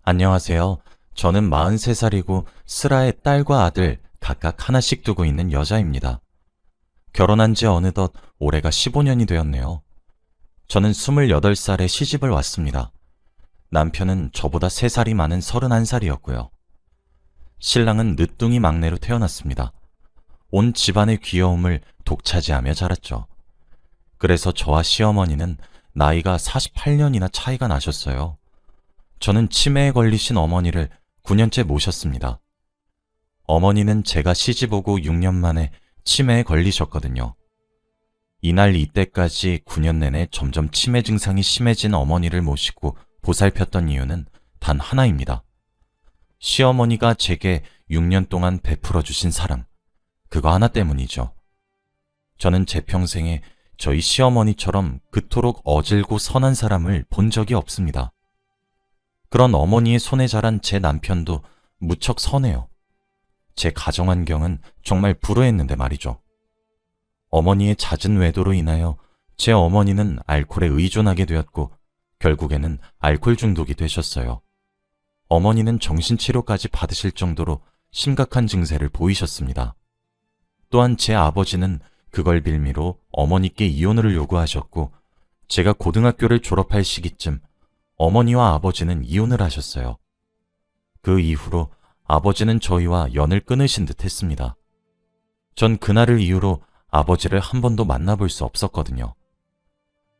안녕하세요. 저는 43살이고 슬아의 딸과 아들 각각 하나씩 두고 있는 여자입니다. 결혼한 지 어느덧 올해가 15년이 되었네요. 저는 28살에 시집을 왔습니다. 남편은 저보다 3살이 많은 31살이었고요. 신랑은 늦둥이 막내로 태어났습니다. 온 집안의 귀여움을 독차지하며 자랐죠. 그래서 저와 시어머니는 나이가 48년이나 차이가 나셨어요. 저는 치매에 걸리신 어머니를 9년째 모셨습니다. 어머니는 제가 시집 오고 6년 만에 치매에 걸리셨거든요. 이날 이때까지 9년 내내 점점 치매 증상이 심해진 어머니를 모시고 보살폈던 이유는 단 하나입니다. 시어머니가 제게 6년 동안 베풀어 주신 사랑, 그거 하나 때문이죠. 저는 제 평생에 저희 시어머니처럼 그토록 어질고 선한 사람을 본 적이 없습니다. 그런 어머니의 손에 자란 제 남편도 무척 선해요. 제 가정 환경은 정말 불우했는데 말이죠. 어머니의 잦은 외도로 인하여 제 어머니는 알코올에 의존하게 되었고 결국에는 알코올 중독이 되셨어요. 어머니는 정신치료까지 받으실 정도로 심각한 증세를 보이셨습니다. 또한 제 아버지는 그걸 빌미로 어머니께 이혼을 요구하셨고 제가 고등학교를 졸업할 시기쯤 어머니와 아버지는 이혼을 하셨어요. 그 이후로 아버지는 저희와 연을 끊으신 듯 했습니다. 전 그날을 이후로 아버지를 한 번도 만나볼 수 없었거든요.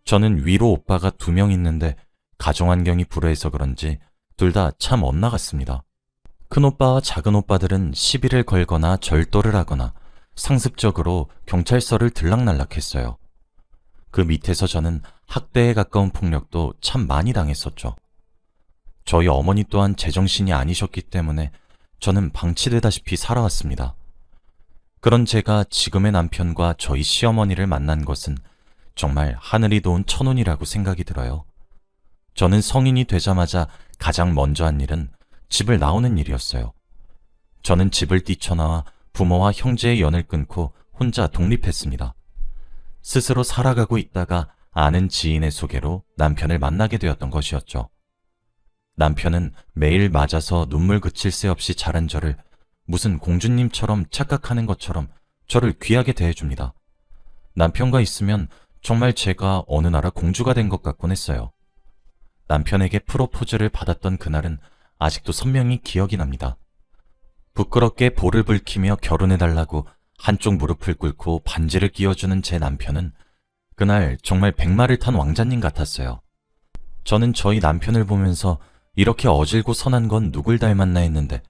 저는 위로 오빠가 2명 있는데 가정 환경이 불우해서 그런지 둘 다 참 엇나갔습니다. 큰 오빠와 작은 오빠들은 시비를 걸거나 절도를 하거나 상습적으로 경찰서를 들락날락했어요. 그 밑에서 저는 학대에 가까운 폭력도 참 많이 당했었죠. 저희 어머니 또한 제정신이 아니셨기 때문에 저는 방치되다시피 살아왔습니다. 그런 제가 지금의 남편과 저희 시어머니를 만난 것은 정말 하늘이 도운 천운이라고 생각이 들어요. 저는 성인이 되자마자 가장 먼저 한 일은 집을 나오는 일이었어요. 저는 집을 뛰쳐나와 부모와 형제의 연을 끊고 혼자 독립했습니다. 스스로 살아가고 있다가 아는 지인의 소개로 남편을 만나게 되었던 것이었죠. 남편은 매일 맞아서 눈물 그칠 새 없이 자란 저를 무슨 공주님처럼 착각하는 것처럼 저를 귀하게 대해줍니다. 남편과 있으면 정말 제가 어느 나라 공주가 된 것 같곤 했어요. 남편에게 프로포즈를 받았던 그날은 아직도 선명히 기억이 납니다. 부끄럽게 볼을 붉히며 결혼해달라고 한쪽 무릎을 꿇고 반지를 끼워주는 제 남편은 그날 정말 백마를 탄 왕자님 같았어요. 저는 저희 남편을 보면서 이렇게 어질고 선한 건 누굴 닮았나 했는데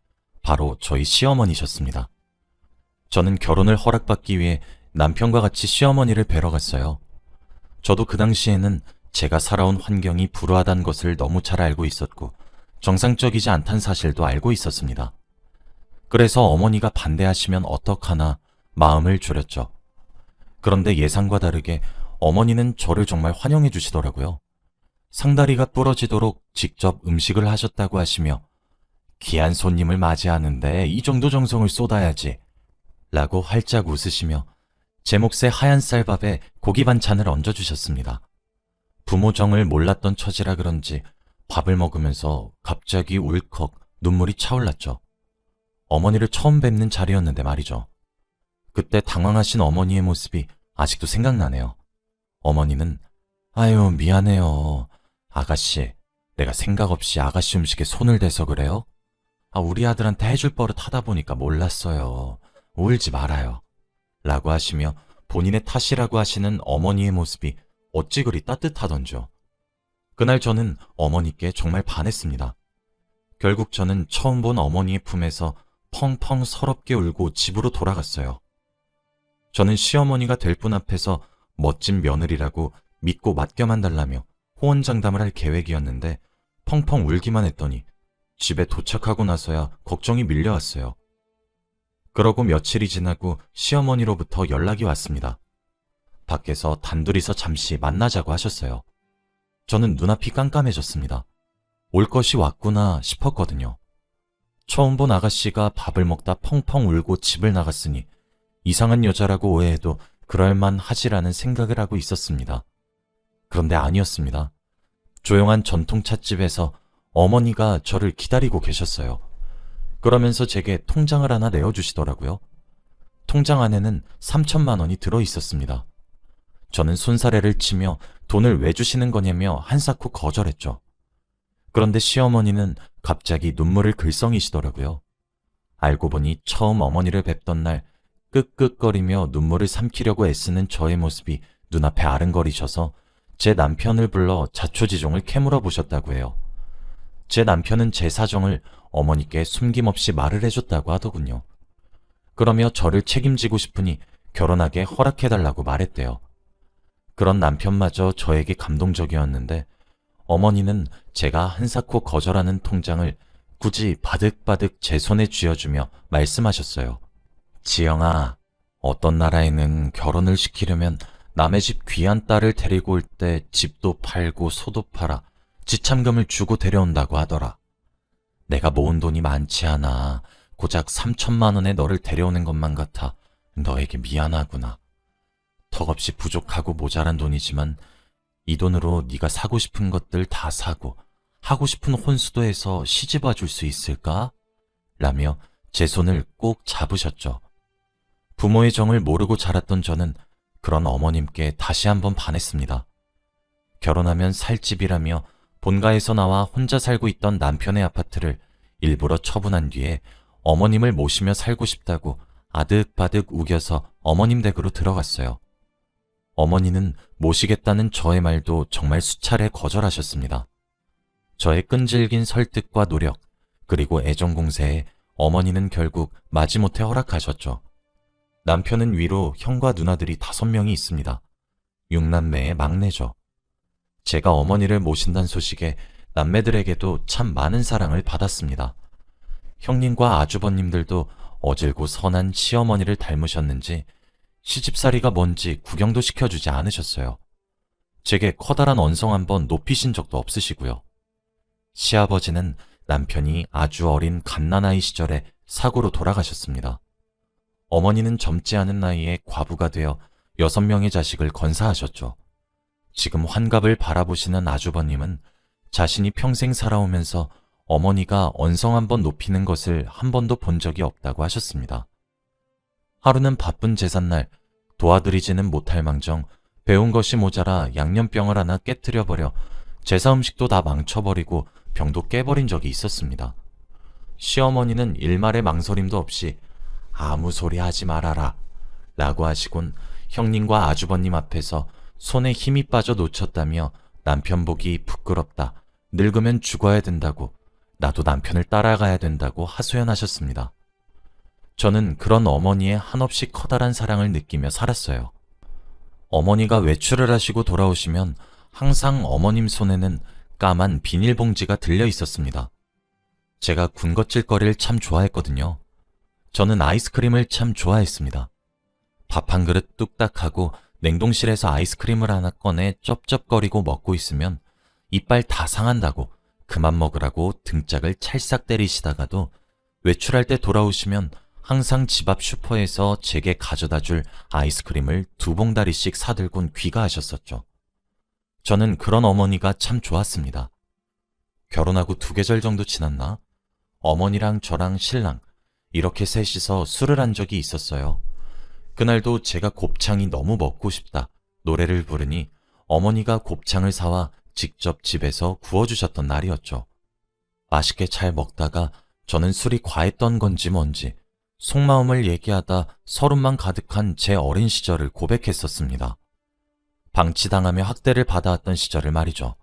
바로 저희 시어머니셨습니다. 저는 결혼을 허락받기 위해 남편과 같이 시어머니를 뵈러 갔어요. 저도 그 당시에는 제가 살아온 환경이 불우하다는 것을 너무 잘 알고 있었고 정상적이지 않다는 사실도 알고 있었습니다. 그래서 어머니가 반대하시면 어떡하나 마음을 졸였죠. 그런데 예상과 다르게 어머니는 저를 정말 환영해 주시더라고요. 상다리가 부러지도록 직접 음식을 하셨다고 하시며 귀한 손님을 맞이하는데 이 정도 정성을 쏟아야지 라고 활짝 웃으시며 제 몫의 하얀 쌀밥에 고기 반찬을 얹어주셨습니다. 부모 정을 몰랐던 처지라 그런지 밥을 먹으면서 갑자기 울컥 눈물이 차올랐죠. 어머니를 처음 뵙는 자리였는데 말이죠. 그때 당황하신 어머니의 모습이 아직도 생각나네요. 어머니는 아유 미안해요. 아가씨, 내가 생각 없이 아가씨 음식에 손을 대서 그래요? 우리 아들한테 해줄 버릇 하다 보니까 몰랐어요. 울지 말아요. 라고 하시며 본인의 탓이라고 하시는 어머니의 모습이 어찌 그리 따뜻하던지요. 그날 저는 어머니께 정말 반했습니다. 결국 저는 처음 본 어머니의 품에서 펑펑 서럽게 울고 집으로 돌아갔어요. 저는 시어머니가 될 분 앞에서 멋진 며느리라고 믿고 맡겨만 달라며 호언장담을 할 계획이었는데 펑펑 울기만 했더니 집에 도착하고 나서야 걱정이 밀려왔어요. 그러고 며칠이 지나고 시어머니로부터 연락이 왔습니다. 밖에서 단둘이서 잠시 만나자고 하셨어요. 저는 눈앞이 깜깜해졌습니다. 올 것이 왔구나 싶었거든요. 처음 본 아가씨가 밥을 먹다 펑펑 울고 집을 나갔으니 이상한 여자라고 오해해도 그럴만 하지라는 생각을 하고 있었습니다. 그런데 아니었습니다. 조용한 전통 찻집에서 어머니가 저를 기다리고 계셨어요. 그러면서 제게 통장을 하나 내어주시더라고요. 통장 안에는 3천만 원이 들어 있었습니다. 저는 손사래를 치며 돈을 왜 주시는 거냐며 한사코 거절했죠. 그런데 시어머니는 갑자기 눈물을 글썽이시더라고요. 알고 보니 처음 어머니를 뵙던 날 끄끄거리며 눈물을 삼키려고 애쓰는 저의 모습이 눈앞에 아른거리셔서 제 남편을 불러 자초지종을 캐물어 보셨다고 해요. 제 남편은 제 사정을 어머니께 숨김없이 말을 해줬다고 하더군요. 그러며 저를 책임지고 싶으니 결혼하게 허락해달라고 말했대요. 그런 남편마저 저에게 감동적이었는데 어머니는 제가 한사코 거절하는 통장을 굳이 바득바득 제 손에 쥐어주며 말씀하셨어요. 지영아, 어떤 나라에는 결혼을 시키려면 남의 집 귀한 딸을 데리고 올 때 집도 팔고 소도 팔아 지참금을 주고 데려온다고 하더라. 내가 모은 돈이 많지 않아. 고작 3천만 원에 너를 데려오는 것만 같아 너에게 미안하구나. 턱없이 부족하고 모자란 돈이지만 이 돈으로 네가 사고 싶은 것들 다 사고 하고 싶은 혼수도 해서 시집와 줄 수 있을까? 라며 제 손을 꼭 잡으셨죠. 부모의 정을 모르고 자랐던 저는 그런 어머님께 다시 한번 반했습니다. 결혼하면 살 집이라며 본가에서 나와 혼자 살고 있던 남편의 아파트를 일부러 처분한 뒤에 어머님을 모시며 살고 싶다고 아득바득 우겨서 어머님 댁으로 들어갔어요. 어머니는 모시겠다는 저의 말도 정말 수차례 거절하셨습니다. 저의 끈질긴 설득과 노력, 그리고 애정 공세에 어머니는 결국 마지못해 허락하셨죠. 남편은 위로 형과 누나들이 5명이 있습니다. 6남매의 막내죠. 제가 어머니를 모신다는 소식에 남매들에게도 참 많은 사랑을 받았습니다. 형님과 아주버님들도 어질고 선한 시어머니를 닮으셨는지 시집살이가 뭔지 구경도 시켜주지 않으셨어요. 제게 커다란 언성 한번 높이신 적도 없으시고요. 시아버지는 남편이 아주 어린 갓난아이 시절에 사고로 돌아가셨습니다. 어머니는 젊지 않은 나이에 과부가 되어 6명의 자식을 건사하셨죠. 지금 환갑을 바라보시는 아주버님은 자신이 평생 살아오면서 어머니가 언성 한번 높이는 것을 한 번도 본 적이 없다고 하셨습니다. 하루는 바쁜 제삿날 도와드리지는 못할 망정 배운 것이 모자라 양념병을 하나 깨트려버려 제사 음식도 다 망쳐버리고 병도 깨버린 적이 있었습니다. 시어머니는 일말의 망설임도 없이 아무 소리 하지 말아라 라고 하시곤 형님과 아주버님 앞에서 손에 힘이 빠져 놓쳤다며 남편 보기 부끄럽다, 늙으면 죽어야 된다고, 나도 남편을 따라가야 된다고 하소연하셨습니다. 저는 그런 어머니의 한없이 커다란 사랑을 느끼며 살았어요. 어머니가 외출을 하시고 돌아오시면 항상 어머님 손에는 까만 비닐봉지가 들려 있었습니다. 제가 군것질거리를 참 좋아했거든요. 저는 아이스크림을 참 좋아했습니다. 밥 한 그릇 뚝딱 하고 냉동실에서 아이스크림을 하나 꺼내 쩝쩝거리고 먹고 있으면 이빨 다 상한다고 그만 먹으라고 등짝을 찰싹 때리시다가도 외출할 때 돌아오시면 항상 집 앞 슈퍼에서 제게 가져다 줄 아이스크림을 2봉다리씩 사들곤 귀가하셨었죠. 저는 그런 어머니가 참 좋았습니다. 결혼하고 2계절 정도 지났나? 어머니랑 저랑 신랑 이렇게 셋이서 술을 한 적이 있었어요. 그날도 제가 곱창이 너무 먹고 싶다 노래를 부르니 어머니가 곱창을 사와 직접 집에서 구워주셨던 날이었죠. 맛있게 잘 먹다가 저는 술이 과했던 건지 뭔지 속마음을 얘기하다 서름만 가득한 제 어린 시절을 고백했었습니다. 방치당하며 학대를 받아왔던 시절을 말이죠.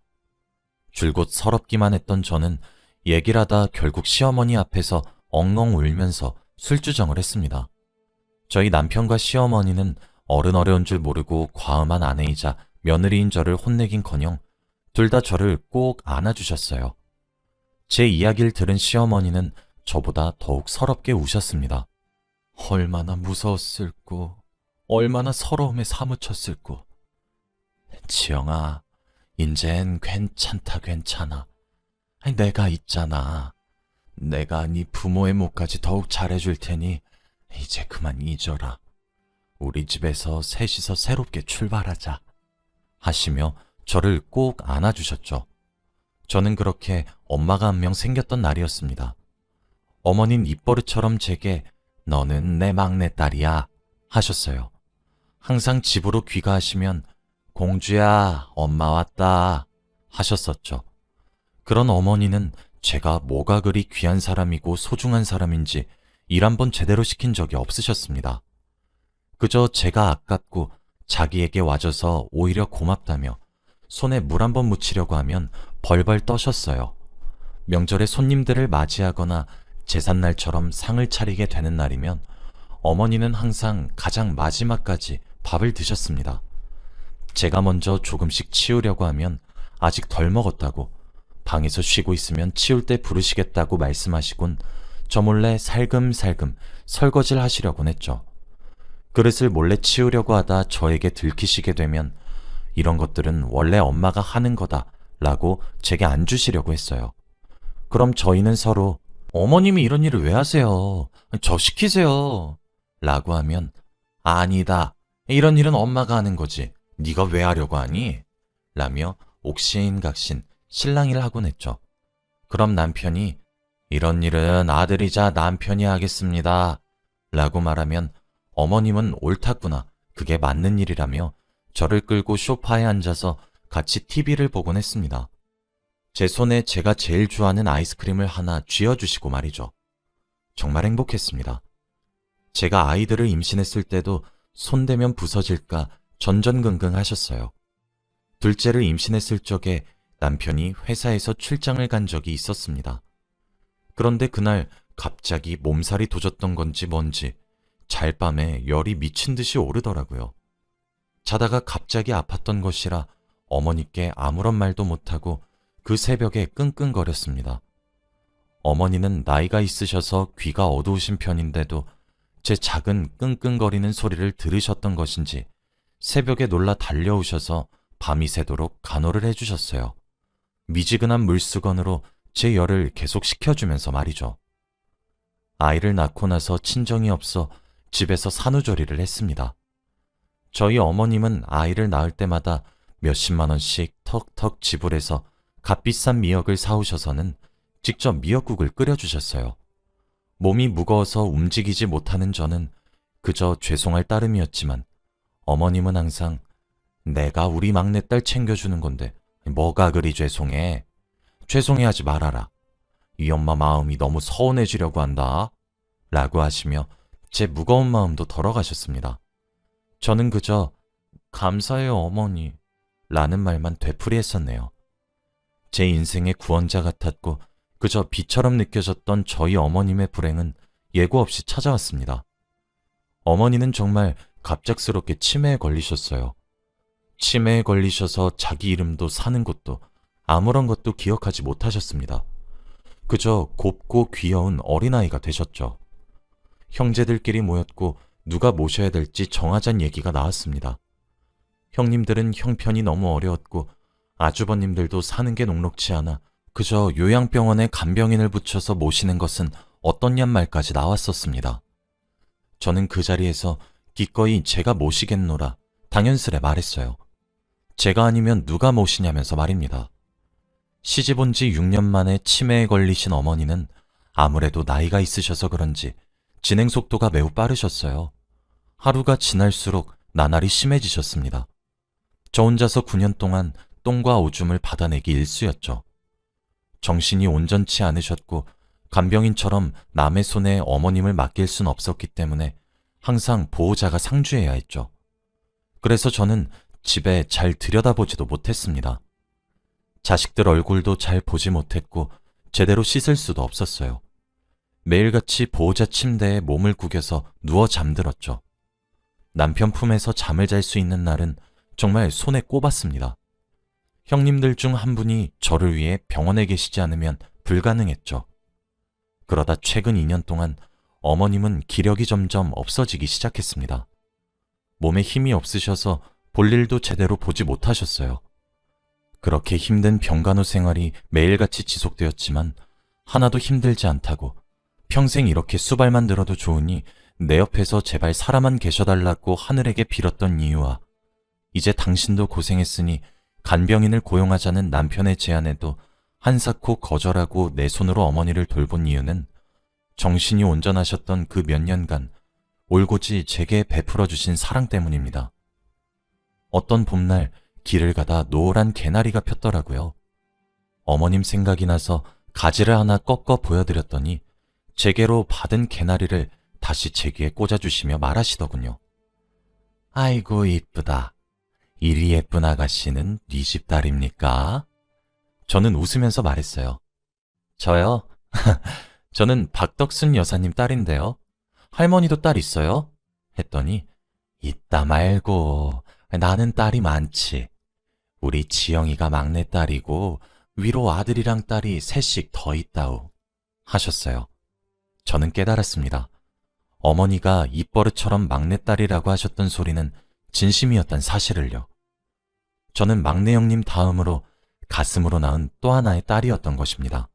줄곧 서럽기만 했던 저는 얘기를 하다 결국 시어머니 앞에서 엉엉 울면서 술주정을 했습니다. 저희 남편과 시어머니는 어려운 줄 모르고 과음한 아내이자 며느리인 저를 혼내긴커녕 둘 다 저를 꼭 안아주셨어요. 제 이야기를 들은 시어머니는 저보다 더욱 서럽게 우셨습니다. 얼마나 무서웠을꼬, 얼마나 서러움에 사무쳤을꼬. 지영아, 인젠 괜찮다 괜찮아. 내가 있잖아. 내가 네 부모의 몫까지 더욱 잘해줄 테니 이제 그만 잊어라. 우리 집에서 셋이서 새롭게 출발하자. 하시며 저를 꼭 안아주셨죠. 저는 그렇게 엄마가 한 명 생겼던 날이었습니다. 어머니는 입버릇처럼 제게 너는 내 막내딸이야 하셨어요. 항상 집으로 귀가하시면 공주야, 엄마 왔다 하셨었죠. 그런 어머니는 제가 뭐가 그리 귀한 사람이고 소중한 사람인지 일 한 번 제대로 시킨 적이 없으셨습니다. 그저 제가 아깝고 자기에게 와줘서 오히려 고맙다며 손에 물 한 번 묻히려고 하면 벌벌 떠셨어요. 명절에 손님들을 맞이하거나 제삿날처럼 상을 차리게 되는 날이면 어머니는 항상 가장 마지막까지 밥을 드셨습니다. 제가 먼저 조금씩 치우려고 하면 아직 덜 먹었다고, 방에서 쉬고 있으면 치울 때 부르시겠다고 말씀하시곤 저 몰래 살금살금 설거지를 하시려곤 했죠. 그릇을 몰래 치우려고 하다 저에게 들키시게 되면 이런 것들은 원래 엄마가 하는 거다 라고 제게 안 주시려고 했어요. 그럼 저희는 서로 어머님이 이런 일을 왜 하세요? 저 시키세요 라고 하면 아니다, 이런 일은 엄마가 하는 거지 네가 왜 하려고 하니? 라며 옥신각신 실랑이를 하곤 했죠. 그럼 남편이 이런 일은 아들이자 남편이 하겠습니다 라고 말하면 어머님은 옳았구나, 그게 맞는 일이라며 저를 끌고 소파에 앉아서 같이 TV를 보곤 했습니다. 제 손에 제가 제일 좋아하는 아이스크림을 하나 쥐어주시고 말이죠. 정말 행복했습니다. 제가 아이들을 임신했을 때도 손대면 부서질까 전전긍긍 하셨어요. 둘째를 임신했을 적에 남편이 회사에서 출장을 간 적이 있었습니다. 그런데 그날 갑자기 몸살이 도졌던 건지 뭔지 잘밤에 열이 미친 듯이 오르더라고요. 자다가 갑자기 아팠던 것이라 어머니께 아무런 말도 못하고 그 새벽에 끙끙거렸습니다. 어머니는 나이가 있으셔서 귀가 어두우신 편인데도 제 작은 끙끙거리는 소리를 들으셨던 것인지 새벽에 놀라 달려오셔서 밤이 새도록 간호를 해주셨어요. 미지근한 물수건으로 제 열을 계속 식혀주면서 말이죠. 아이를 낳고 나서 친정이 없어 집에서 산후조리를 했습니다. 저희 어머님은 아이를 낳을 때마다 몇십만 원씩 턱턱 지불해서 값비싼 미역을 사오셔서는 직접 미역국을 끓여주셨어요. 몸이 무거워서 움직이지 못하는 저는 그저 죄송할 따름이었지만 어머님은 항상 내가 우리 막내딸 챙겨주는 건데 뭐가 그리 죄송해? 죄송해하지 말아라. 이 엄마 마음이 너무 서운해지려고 한다. 라고 하시며 제 무거운 마음도 덜어가셨습니다. 저는 그저 감사해요 어머니 라는 말만 되풀이했었네요. 제 인생의 구원자 같았고 그저 비처럼 느껴졌던 저희 어머님의 불행은 예고 없이 찾아왔습니다. 어머니는 정말 갑작스럽게 치매에 걸리셨어요. 치매에 걸리셔서 자기 이름도 사는 곳도 아무런 것도 기억하지 못하셨습니다. 그저 곱고 귀여운 어린아이가 되셨죠. 형제들끼리 모였고 누가 모셔야 될지 정하자는 얘기가 나왔습니다. 형님들은 형편이 너무 어려웠고 아주버님들도 사는 게 녹록치 않아 그저 요양병원에 간병인을 붙여서 모시는 것은 어떻냔 말까지 나왔었습니다. 저는 그 자리에서 기꺼이 제가 모시겠노라 당연스레 말했어요. 제가 아니면 누가 모시냐면서 말입니다. 시집 온 지 6년 만에 치매에 걸리신 어머니는 아무래도 나이가 있으셔서 그런지 진행 속도가 매우 빠르셨어요. 하루가 지날수록 나날이 심해지셨습니다. 저 혼자서 9년 동안 똥과 오줌을 받아내기 일쑤였죠. 정신이 온전치 않으셨고 간병인처럼 남의 손에 어머님을 맡길 순 없었기 때문에 항상 보호자가 상주해야 했죠. 그래서 저는 집에 잘 들여다보지도 못했습니다. 자식들 얼굴도 잘 보지 못했고 제대로 씻을 수도 없었어요. 매일같이 보호자 침대에 몸을 구겨서 누워 잠들었죠. 남편 품에서 잠을 잘 수 있는 날은 정말 손에 꼽았습니다. 형님들 중 한 분이 저를 위해 병원에 계시지 않으면 불가능했죠. 그러다 최근 2년 동안 어머님은 기력이 점점 없어지기 시작했습니다. 몸에 힘이 없으셔서 볼 일도 제대로 보지 못하셨어요. 그렇게 힘든 병간호 생활이 매일같이 지속되었지만 하나도 힘들지 않다고 평생 이렇게 수발만 들어도 좋으니 내 옆에서 제발 살아만 계셔달라고 하늘에게 빌었던 이유와 이제 당신도 고생했으니 간병인을 고용하자는 남편의 제안에도 한사코 거절하고 내 손으로 어머니를 돌본 이유는 정신이 온전하셨던 그 몇 년간 올곧이 제게 베풀어 주신 사랑 때문입니다. 어떤 봄날 길을 가다 노란 개나리가 폈더라고요. 어머님 생각이 나서 가지를 하나 꺾어 보여드렸더니 제게로 받은 개나리를 다시 제 귀에 꽂아주시며 말하시더군요. 아이고 이쁘다. 이리 예쁜 아가씨는 네 집 딸입니까? 저는 웃으면서 말했어요. 저요? 저는 박덕순 여사님 딸인데요. 할머니도 딸 있어요? 했더니 있다 말고 나는 딸이 많지. 우리 지영이가 막내딸이고 위로 아들이랑 딸이 셋씩 더 있다우 하셨어요. 저는 깨달았습니다. 어머니가 입버릇처럼 막내딸이라고 하셨던 소리는 진심이었단 사실을요. 저는 막내 형님 다음으로 가슴으로 낳은 또 하나의 딸이었던 것입니다.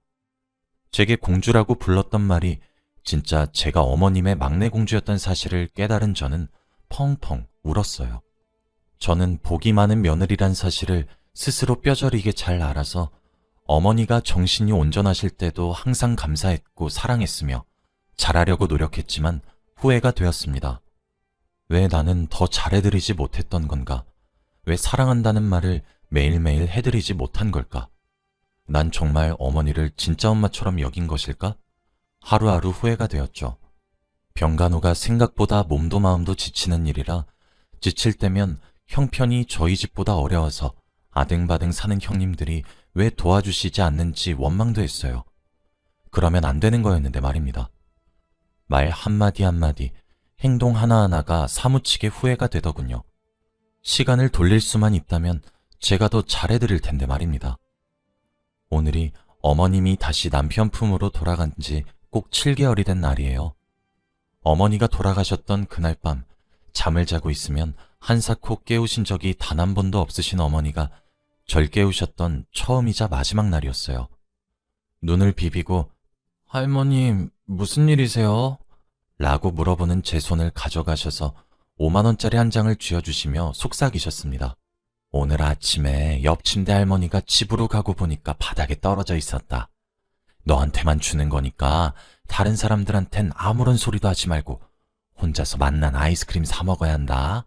제게 공주라고 불렀던 말이 진짜 제가 어머님의 막내 공주였던 사실을 깨달은 저는 펑펑 울었어요. 저는 복이 많은 며느리란 사실을 스스로 뼈저리게 잘 알아서 어머니가 정신이 온전하실 때도 항상 감사했고 사랑했으며 잘하려고 노력했지만 후회가 되었습니다. 왜 나는 더 잘해드리지 못했던 건가? 왜 사랑한다는 말을 매일매일 해드리지 못한 걸까? 난 정말 어머니를 진짜 엄마처럼 여긴 것일까? 하루하루 후회가 되었죠. 병간호가 생각보다 몸도 마음도 지치는 일이라 지칠 때면 형편이 저희 집보다 어려워서 아등바등 사는 형님들이 왜 도와주시지 않는지 원망도 했어요. 그러면 안 되는 거였는데 말입니다. 말 한마디 한마디, 행동 하나하나가 사무치게 후회가 되더군요. 시간을 돌릴 수만 있다면 제가 더 잘해드릴 텐데 말입니다. 오늘이 어머님이 다시 남편 품으로 돌아간 지 꼭 7개월이 된 날이에요. 어머니가 돌아가셨던 그날 밤 잠을 자고 있으면 한사코 깨우신 적이 단 한 번도 없으신 어머니가 절 깨우셨던 처음이자 마지막 날이었어요. 눈을 비비고 할머님 무슨 일이세요? 라고 물어보는 제 손을 가져가셔서 5만 원짜리 한 장을 쥐어주시며 속삭이셨습니다. 오늘 아침에 옆 침대 할머니가 집으로 가고 보니까 바닥에 떨어져 있었다. 너한테만 주는 거니까 다른 사람들한텐 아무런 소리도 하지 말고 혼자서 맛난 아이스크림 사 먹어야 한다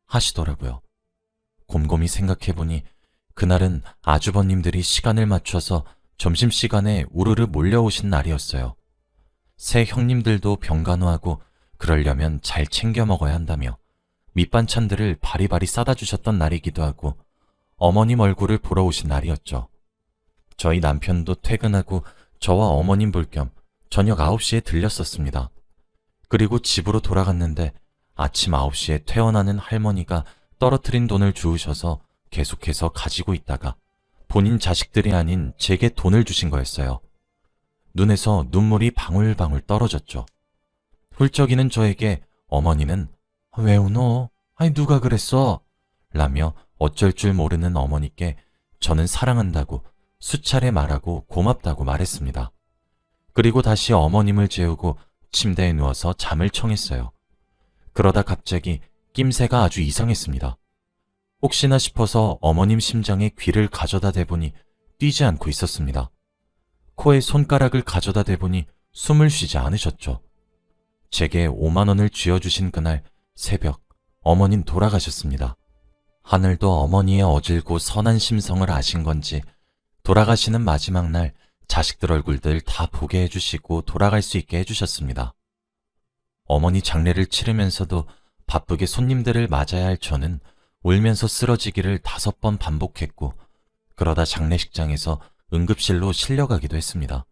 하시더라고요. 곰곰이 생각해보니 그날은 아주버님들이 시간을 맞춰서 점심시간에 우르르 몰려오신 날이었어요. 새 형님들도 병간호하고 그러려면 잘 챙겨 먹어야 한다며 밑반찬들을 바리바리 싸다 주셨던 날이기도 하고 어머님 얼굴을 보러 오신 날이었죠. 저희 남편도 퇴근하고 저와 어머님 볼 겸 저녁 9시에 들렸었습니다. 그리고 집으로 돌아갔는데 아침 9시에 퇴원하는 할머니가 떨어뜨린 돈을 주우셔서 계속해서 가지고 있다가 본인 자식들이 아닌 제게 돈을 주신 거였어요. 눈에서 눈물이 방울방울 떨어졌죠. 훌쩍이는 저에게 어머니는 왜 우노? 아니 누가 그랬어? 라며 어쩔 줄 모르는 어머니께 저는 사랑한다고 수차례 말하고 고맙다고 말했습니다. 그리고 다시 어머님을 재우고 침대에 누워서 잠을 청했어요. 그러다 갑자기 낌새가 아주 이상했습니다. 혹시나 싶어서 어머님 심장에 귀를 가져다 대보니 뛰지 않고 있었습니다. 코에 손가락을 가져다 대보니 숨을 쉬지 않으셨죠. 제게 5만 원을 쥐어주신 그날 새벽 어머닌 돌아가셨습니다. 하늘도 어머니의 어질고 선한 심성을 아신 건지 돌아가시는 마지막 날 자식들 얼굴들 다 보게 해주시고 돌아갈 수 있게 해주셨습니다. 어머니 장례를 치르면서도 바쁘게 손님들을 맞아야 할 저는 울면서 쓰러지기를 5번 반복했고 그러다 장례식장에서 응급실로 실려가기도 했습니다.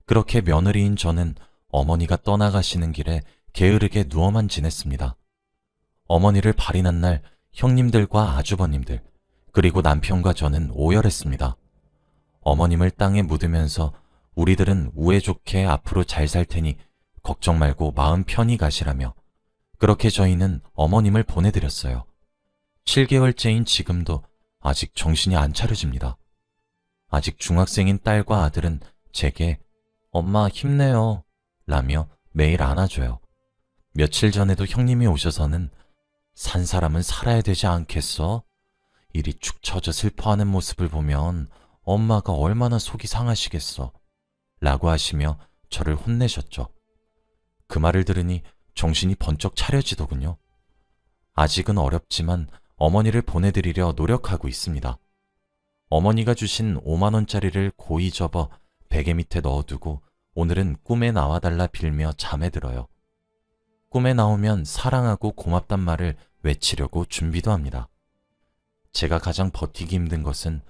그렇게 며느리인 저는 어머니가 떠나가시는 길에 게으르게 누워만 지냈습니다. 어머니를 발인한 날 형님들과 아주버님들 그리고 남편과 저는 오열했습니다. 어머님을 땅에 묻으면서 우리들은 우애 좋게 앞으로 잘 살 테니 걱정 말고 마음 편히 가시라며 그렇게 저희는 어머님을 보내드렸어요. 7개월째인 지금도 아직 정신이 안 차려집니다. 아직 중학생인 딸과 아들은 제게 엄마 힘내요 라며 매일 안아줘요. 며칠 전에도 형님이 오셔서는 산 사람은 살아야 되지 않겠어? 이리 축 처져 슬퍼하는 모습을 보면 엄마가 얼마나 속이 상하시겠어. 라고 하시며 저를 혼내셨죠. 그 말을 들으니 정신이 번쩍 차려지더군요. 아직은 어렵지만 어머니를 보내드리려 노력하고 있습니다. 어머니가 주신 5만 원짜리를 고이 접어 베개 밑에 넣어두고 오늘은 꿈에 나와달라 빌며 잠에 들어요. 꿈에 나오면 사랑하고 고맙단 말을 외치려고 준비도 합니다. 제가 가장 버티기 힘든 것은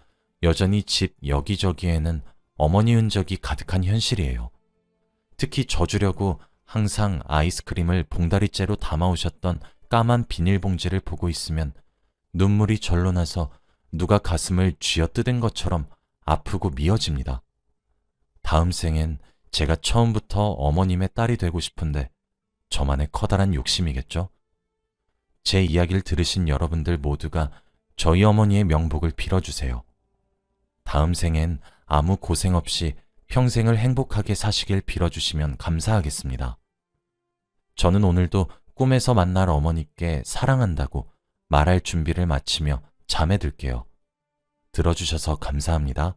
여전히 집 여기저기에는 어머니 흔적이 가득한 현실이에요. 특히 져주려고 항상 아이스크림을 봉다리째로 담아오셨던 까만 비닐봉지를 보고 있으면 눈물이 절로 나서 누가 가슴을 쥐어뜯은 것처럼 아프고 미어집니다. 다음 생엔 제가 처음부터 어머님의 딸이 되고 싶은데 저만의 커다란 욕심이겠죠? 제 이야기를 들으신 여러분들 모두가 저희 어머니의 명복을 빌어주세요. 다음 생엔 아무 고생 없이 평생을 행복하게 사시길 빌어주시면 감사하겠습니다. 저는 오늘도 꿈에서 만날 어머니께 사랑한다고 말할 준비를 마치며 잠에 들게요. 들어주셔서 감사합니다.